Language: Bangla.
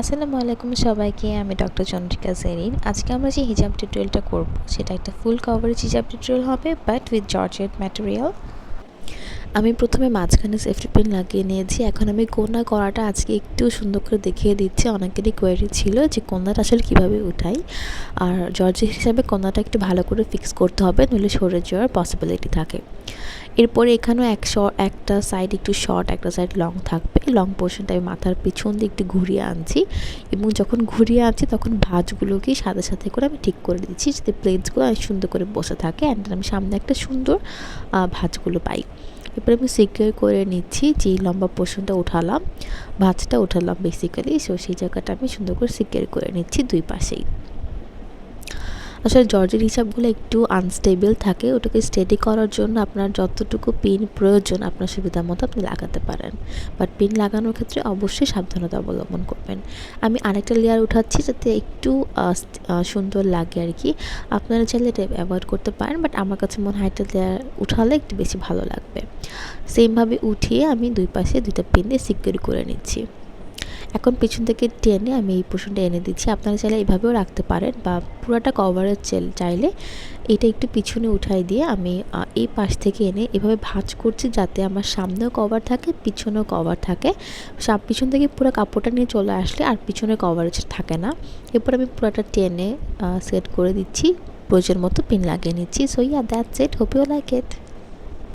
আসসালামু আলাইকুম সবাইকে। আমি ডক্টর চন্দ্রিকা জেরিন। আজকে আমরা যে হিজাব টিউটোরিয়ালটা করব সেটা একটা ফুল কভারেজ হিজাব টিউটোরিয়াল হবে, বাট উইথ জর্জেট ম্যাটেরিয়াল। আমি প্রথমে মাঝখানে সেফটি পিন লাগিয়ে নিয়েছি। এখন আমি কোনা করাটা আজকে একটু সুন্দর করে দেখিয়ে দিচ্ছি। অনেকেরই কোয়েরি ছিল যে কোনাটা আসলে কীভাবে উঠাই, আর জর্জেট হিসাবে কোনাটা একটু ভালো করে ফিক্স করতে হবে, নইলে সরে যাওয়ার পসিবিলিটি থাকে। এরপরে এখানেও একটা সাইড একটু শর্ট, একটা সাইড লং থাকবে। লং পোর্শনটা আমি মাথার পিছন দিয়ে একটু ঘুরিয়ে আনছি, এবং যখন ঘুরিয়ে আনছি তখন ভাঁজগুলোকে সাথে সাথে করে আমি ঠিক করে দিচ্ছি, যাতে প্লেটসগুলো সুন্দর করে বসে থাকে, অ্যান্ড আমি সামনে একটা সুন্দর ভাঁজগুলো পাই। এরপরে আমি সিকিউর করে নিচ্ছি, যে লম্বা পোর্শনটা উঠালাম, ভাঁজটা উঠালাম বেসিক্যালি, সো সেই জায়গাটা আমি সুন্দর করে সিকিউর করে নিচ্ছি দুই পাশেই। আসলে জর্জেট হিসাবগুলো একটু আনস্টেবল থাকে, ওটাকে স্টেডি করার জন্য আপনার যতটুকু পিন প্রয়োজন আপনার সুবিধা মতো আপনি লাগাতে পারেন, বাট পিন লাগানোর ক্ষেত্রে অবশ্যই সাবধানতা অবলম্বন করবেন। আমি আরেকটা লেয়ার উঠাচ্ছি যাতে একটু সুন্দর লাগে আর কি। আপনারা চাইলে এটা অ্যাভয়েড করতে পারেন, বাট আমার কাছে মনে হয় একটা লেয়ার উঠালে একটু বেশি ভালো লাগবে। সেমভাবে উঠিয়ে আমি দুই পাশে দুইটা পিন দিয়ে সিকিউর করে নিচ্ছি। এখন পিছন থেকে টেনে আমি এই পোর্শনটা এনে দিচ্ছি। আপনারা চাইলে এইভাবেও রাখতে পারেন, বা পুরোটা কভারের চাইলে এটা একটু পিছনে উঠাই দিয়ে আমি এই পাশ থেকে এনে এভাবে ভাঁজ করছি, যাতে আমার সামনেও কভার থাকে, পিছনেও কভার থাকে। পিছন থেকে পুরো কাপড়টা নিয়ে চলে আসলে আর পিছনে কভারেজ থাকে না। এরপর আমি পুরোটা টেনে সেট করে দিচ্ছি, প্রয়োজন মতো পিন লাগিয়ে নিচ্ছি। So yeah, that's it, hope you like it.